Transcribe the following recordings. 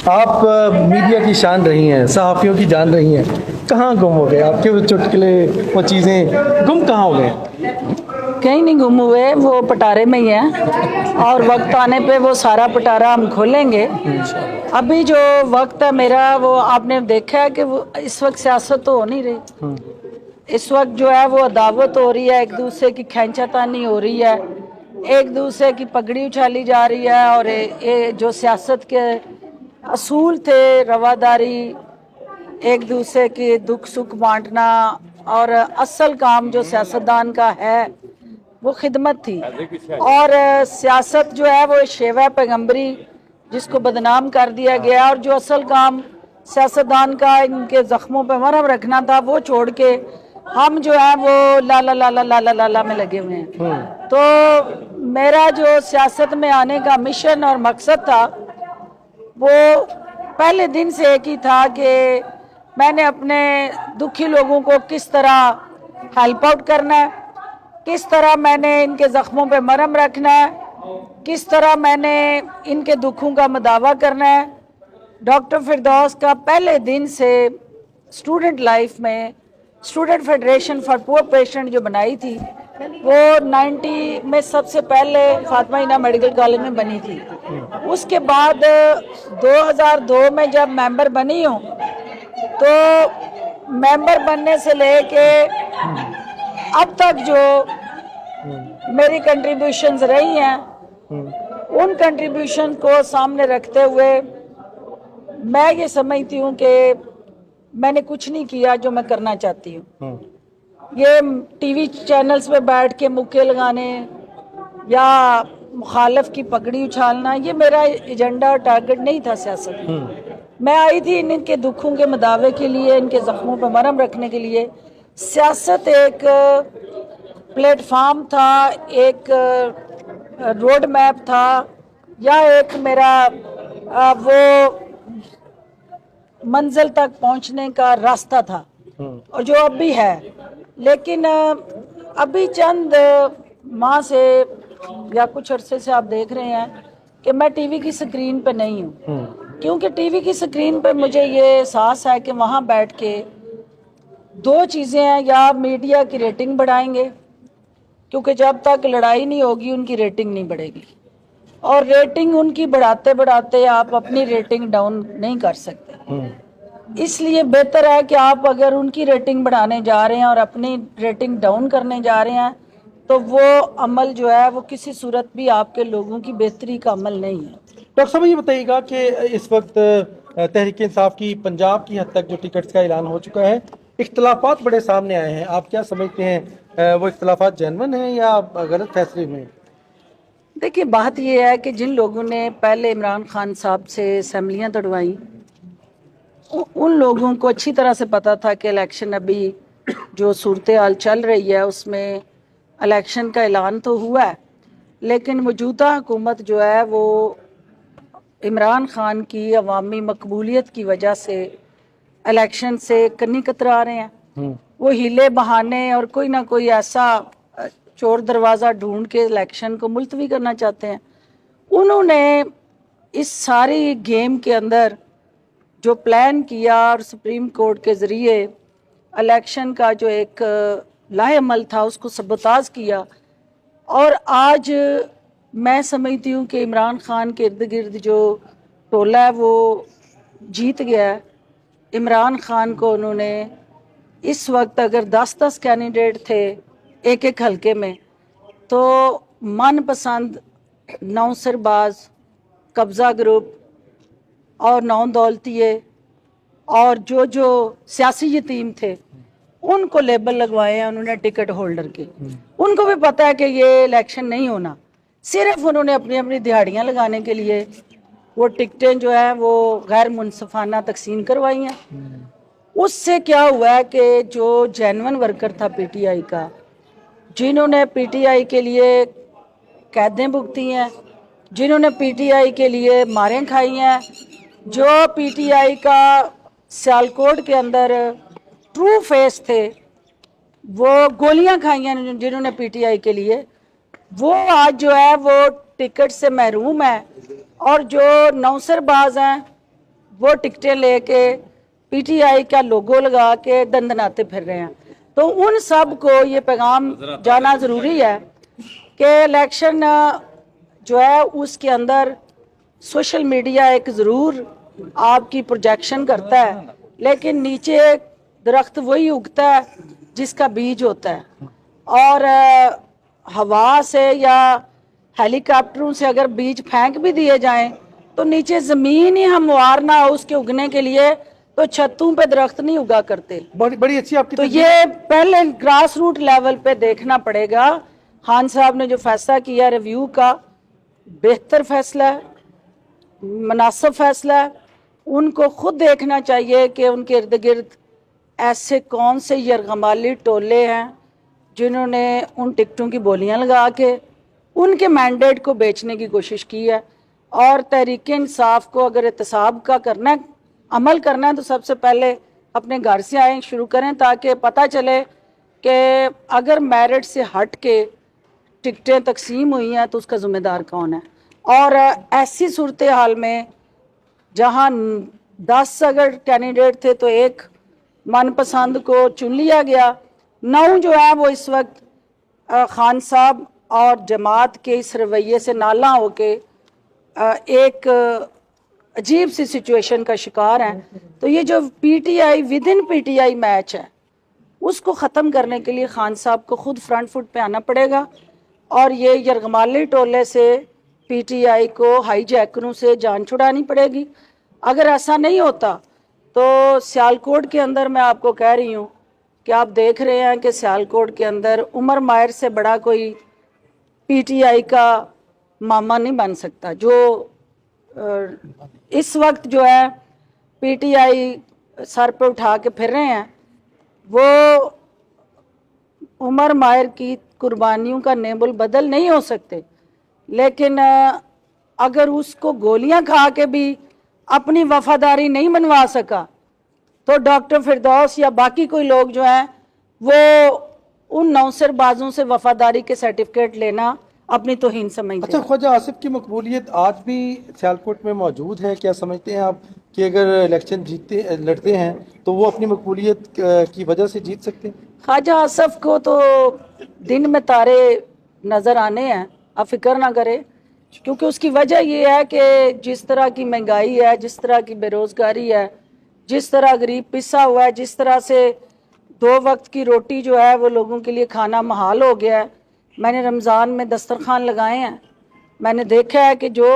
آپ میڈیا کی شان رہی ہیں، صحافیوں کی جان رہی ہیں، کہاں گم ہو گئے آپ کے وہ چٹکلے، وہ چیزیں گم کہاں ہو گئے؟ کہیں نہیں گم ہوئے، وہ پٹارے میں ہی ہیں، اور وقت آنے پہ وہ سارا پٹارا ہم کھولیں گے۔ ابھی جو وقت ہے میرا، وہ آپ نے دیکھا ہے کہ وہ اس وقت سیاست تو ہو نہیں رہی، اس وقت جو ہے وہ عداوت ہو رہی ہے، ایک دوسرے کی کھینچا تانی ہو رہی ہے، ایک دوسرے کی پگڑی اچھالی جا رہی ہے، اور جو سیاست کے اصول تھے، رواداری، ایک دوسرے کی دکھ سکھ بانٹنا، اور اصل کام جو سیاستدان کا ہے وہ خدمت تھی، اور سیاست جو ہے وہ شیوہ پیغمبری جس کو بدنام کر دیا گیا، اور جو اصل کام سیاستدان کا ان کے زخموں پہ مرہم رکھنا تھا وہ چھوڑ کے ہم جو ہے وہ لا لا لا لا لا لا لا لا میں لگے ہوئے ہیں۔ تو میرا جو سیاست میں آنے کا مشن اور مقصد تھا وہ پہلے دن سے ایک ہی تھا کہ میں نے اپنے دکھی لوگوں کو کس طرح ہیلپ آؤٹ کرنا ہے، کس طرح میں نے ان کے زخموں پہ مرہم رکھنا ہے، کس طرح میں نے ان کے دکھوں کا مداوع کرنا ہے۔ ڈاکٹر فردوس کا پہلے دن سے اسٹوڈنٹ لائف میں اسٹوڈنٹ فیڈریشن فار پور پیشنٹ جو بنائی تھی، وہ 90 میں سب سے پہلے فاطمہ جناح میڈیکل کالج میں بنی تھی۔ اس کے بعد 2002 میں جب ممبر بنی ہوں، تو ممبر بننے سے لے کے اب تک جو میری کنٹریبیوشنز رہی ہیں، ان کنٹریبیوشن کو سامنے رکھتے ہوئے میں یہ سمجھتی ہوں کہ میں نے کچھ نہیں کیا جو میں کرنا چاہتی ہوں۔ یہ ٹی وی چینلز پہ بیٹھ کے مکے لگانے یا مخالف کی پگڑی اچھالنا، یہ میرا ایجنڈا اور ٹارگٹ نہیں تھا سیاست میں۔ میں آئی تھی ان کے دکھوں کے مداوع کے لیے، ان کے زخموں پہ مرہم رکھنے کے لیے۔ سیاست ایک پلیٹ فارم تھا، ایک روڈ میپ تھا، یا ایک میرا وہ منزل تک پہنچنے کا راستہ تھا، اور جو اب بھی ہے۔ لیکن ابھی چند ماہ سے یا کچھ عرصے سے آپ دیکھ رہے ہیں کہ میں ٹی وی کی سکرین پہ نہیں ہوں، کیونکہ ٹی وی کی سکرین پہ مجھے یہ احساس ہے کہ وہاں بیٹھ کے دو چیزیں ہیں، یا میڈیا کی ریٹنگ بڑھائیں گے، کیونکہ جب تک لڑائی نہیں ہوگی ان کی ریٹنگ نہیں بڑھے گی، اور ریٹنگ ان کی بڑھاتے بڑھاتے آپ اپنی ریٹنگ ڈاؤن نہیں کر سکتے۔ اس لیے بہتر ہے کہ آپ اگر ان کی ریٹنگ بڑھانے جا رہے ہیں اور اپنی ریٹنگ ڈاؤن کرنے جا رہے ہیں، تو وہ عمل جو ہے وہ کسی صورت بھی آپ کے لوگوں کی بہتری کا عمل نہیں ہے۔ ڈاکٹر صاحب یہ بتائیے گا کہ اس وقت تحریک انصاف کی پنجاب کی حد تک جو ٹکٹس کا اعلان ہو چکا ہے، اختلافات بڑے سامنے آئے ہیں، آپ کیا سمجھتے ہیں وہ اختلافات جینون ہیں یا غلط فیصلے ہوئے ہیں؟ دیکھیے، بات یہ ہے کہ جن لوگوں نے پہلے عمران خان صاحب سے اسمبلیاں توڑوائیں، ان لوگوں کو اچھی طرح سے پتا تھا کہ الیکشن ابھی جو صورتحال چل رہی ہے اس میں الیکشن کا اعلان تو ہوا ہے، لیکن موجودہ حکومت جو ہے وہ عمران خان کی عوامی مقبولیت کی وجہ سے الیکشن سے کنی کترا رہے ہیں۔ وہ ہیلے بہانے اور کوئی نہ کوئی ایسا چور دروازہ ڈھونڈ کے الیکشن کو ملتوی کرنا چاہتے ہیں۔ انہوں نے اس ساری گیم کے اندر جو پلان کیا اور سپریم کورٹ کے ذریعے الیکشن کا جو ایک لاہ عمل تھا اس کو سبوتاژ کیا، اور آج میں سمجھتی ہوں کہ عمران خان کے ارد گرد جو ٹولہ ہے وہ جیت گیا ہے۔ عمران خان کو انہوں نے اس وقت اگر 10 کینڈیڈیٹ تھے ایک ایک حلقے میں، تو من پسند نوسر باز، قبضہ گروپ اور نون دولتیے اور جو سیاسی یتیم تھے ان کو لیبل لگوائے ہیں انہوں نے ٹکٹ ہولڈر کے۔ ان کو بھی پتا ہے کہ یہ الیکشن نہیں ہونا، صرف انہوں نے اپنی اپنی دہاڑیاں لگانے کے لیے وہ ٹکٹیں جو ہیں وہ غیر منصفانہ تقسیم کروائی ہیں۔ اس سے کیا ہوا ہے کہ جو جینون ورکر تھا پی ٹی آئی کا، جنہوں نے پی ٹی آئی کے لیے قیدیں بھگتی ہیں، جنہوں نے پی ٹی آئی کے لیے ماریں کھائی ہیں، جو پی ٹی آئی کا سیالکوٹ کے اندر ٹرو فیس تھے، وہ گولیاں کھائی ہیں جنہوں نے پی ٹی آئی کے لیے، وہ آج جو ہے وہ ٹکٹ سے محروم ہے۔ اور جو نوسر باز ہیں وہ ٹکٹیں لے کے پی ٹی آئی کا لوگو لگا کے دندناتے پھر رہے ہیں. تو ان سب کو یہ پیغام جانا ضروری ہے کہ الیکشن جو ہے اس کے اندر سوشل میڈیا ایک ضرور آپ کی پروجیکشن کرتا ہے، لیکن نیچے درخت وہی اگتا ہے جس کا بیج ہوتا ہے. اور ہوا سے یا ہیلی کاپٹروں سے اگر بیج پھینک بھی دیے جائیں تو نیچے زمین ہی ہموار نہ ہو اس کے اگنے کے لیے تو چھتوں پہ درخت نہیں اگا کرتے. بڑی اچھی آپ کی تو یہ پہلے گراس روٹ لیول پہ دیکھنا پڑے گا. خان صاحب نے جو فیصلہ کیا ریویو کا، بہتر فیصلہ ہے، مناسب فیصلہ ہے. ان کو خود دیکھنا چاہیے کہ ان کے ارد گرد ایسے کون سے یرغمالی ٹولے ہیں جنہوں نے ان ٹکٹوں کی بولیاں لگا کے ان کے مینڈیٹ کو بیچنے کی کوشش کی ہے. اور تحریک انصاف کو اگر احتساب کا کرنا ہے، عمل کرنا ہے، تو سب سے پہلے اپنے گھر سے آئیں، شروع کریں، تاکہ پتہ چلے کہ اگر میرٹ سے ہٹ کے ٹکٹیں تقسیم ہوئی ہیں تو اس کا ذمہ دار کون ہے. اور ایسی صورتحال میں جہاں 10 اگر کینڈیڈیٹ تھے تو ایک من پسند کو چن لیا گیا، 9 جو ہے وہ اس وقت خان صاحب اور جماعت کے اس رویے سے نالاں ہو کے ایک عجیب سی سچویشن کا شکار ہیں. تو یہ جو P T I with in P T I match ہے اس کو ختم کرنے کے لیے خان صاحب کو خود فرنٹ فٹ پہ آنا پڑے گا، اور یہ یرغمالی ٹولے سے پی ٹی آئی کو ہائی جیکروں سے جان چھڑانی پڑے گی. اگر ایسا نہیں ہوتا تو سیالکوٹ کے اندر میں آپ کو کہہ رہی ہوں کہ آپ دیکھ رہے ہیں کہ سیالکوٹ کے اندر عمر ماہر سے بڑا کوئی پی ٹی آئی کا ماما نہیں بن سکتا. جو اس وقت جو ہے پی ٹی آئی سر پہ اٹھا کے پھر رہے ہیں وہ عمر ماہر کی قربانیوں کا نیم البدل نہیں ہو سکتے. لیکن اگر اس کو گولیاں کھا کے بھی اپنی وفاداری نہیں منوا سکا تو ڈاکٹر فردوس یا باقی کوئی لوگ جو ہیں وہ ان نوسر بازوں سے وفاداری کے سرٹیفکیٹ لینا اپنی توہین سمجھتے اچھا، ہیں. خواجہ آصف کی مقبولیت آج بھی سیالکوٹ میں موجود ہے؟ کیا سمجھتے ہیں آپ کہ اگر الیکشن لڑتے ہیں تو وہ اپنی مقبولیت کی وجہ سے جیت سکتے ہیں؟ خواجہ آصف کو تو دن میں تارے نظر آنے ہیں، آپ فکر نہ کرے، کیونکہ اس کی وجہ یہ ہے کہ جس طرح کی مہنگائی ہے، جس طرح کی بے روزگاری ہے، جس طرح غریب پسا ہوا ہے، جس طرح سے 2 وقت کی روٹی جو ہے وہ لوگوں کے لیے کھانا محال ہو گیا ہے. میں نے رمضان میں دسترخوان لگائے ہیں، میں نے دیکھا ہے کہ جو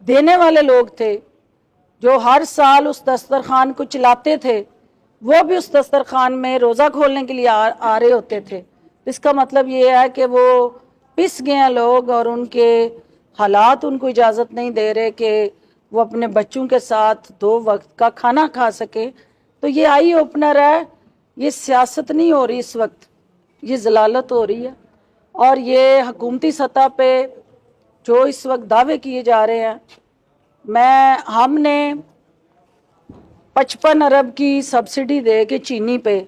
دینے والے لوگ تھے، جو ہر سال اس دسترخوان کو چلاتے تھے، وہ بھی اس دسترخوان میں روزہ کھولنے کے لیے آ رہے ہوتے تھے. اس کا مطلب یہ ہے کہ وہ پس گئے ہیں لوگ، اور ان کے حالات ان کو اجازت نہیں دے رہے کہ وہ اپنے بچوں کے ساتھ 2 وقت کا کھانا کھا سکے. تو یہ آئی اوپنر ہے، یہ سیاست نہیں ہو رہی اس وقت، یہ ضلالت ہو رہی ہے. اور یہ حکومتی سطح پہ جو اس وقت دعوے کیے جا رہے ہیں، ہم نے 55 ارب کی سبسڈی دے کے چینی پہ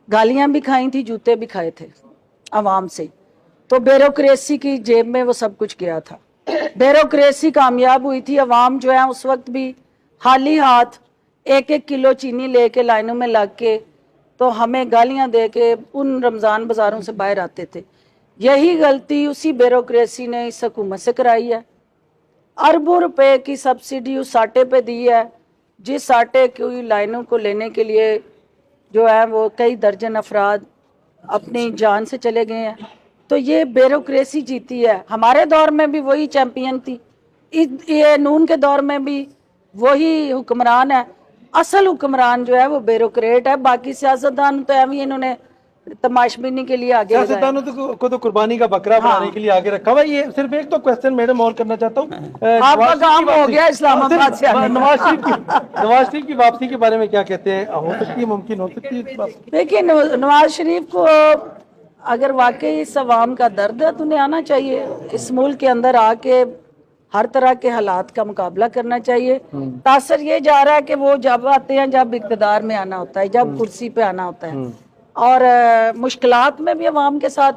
گالیاں بھی کھائیں تھی، جوتے بھی کھائے تھے عوام سے. تو بیوروکریسی کی جیب میں وہ سب کچھ گیا تھا، بیوروکریسی کامیاب ہوئی تھی. عوام جو ہے اس وقت بھی خالی ہاتھ 1-1 کلو چینی لے کے لائنوں میں لگ کے تو ہمیں گالیاں دے کے ان رمضان بازاروں سے باہر آتے تھے. یہی غلطی اسی بیوروکریسی نے اس حکومت سے کرائی ہے. اربوں روپے کی سبسڈی اس آٹے پہ دی ہے جس آٹے کی لائنوں کو لینے کے لیے جو ہے وہ کئی درجن افراد اپنی جان سے چلے گئے ہیں. تو یہ بیوروکریسی جیتی ہے. ہمارے دور میں بھی وہی چیمپئن تھی، یہ نون کے دور میں بھی وہی حکمران ہے. اصل حکمران جو ہے وہ بیوروکریٹ ہے. باقی سیاستدان تو ایویں انہوں نے تماش بینی کے لیے آگے لگائے. سیاستدانوں کو تو قربانی کا بکرا بنانے کے لیے آگے رکھا ہوا. یہ صرف ایک تو کوسچن میڈم اور کرنا چاہتا ہوں، آپ کا کام ہو گیا اسلام آباد سے آنے. نواز شریف کی واپسی کے بارے میں کیا کہتے ہیں؟ ہو سکتی ہے، ممکن ہو سکتی ہے؟ دیکھیے نواز شریف کو اگر واقعی اس عوام کا درد ہے تو انہیں آنا چاہیے، اس ملک کے اندر آ کے ہر طرح کے حالات کا مقابلہ کرنا چاہیے. تاثر یہ جا رہا ہے کہ وہ جب آتے ہیں جب اقتدار میں آنا ہوتا ہے، جب کرسی پہ آنا ہوتا ہے، اور مشکلات میں بھی عوام کے ساتھ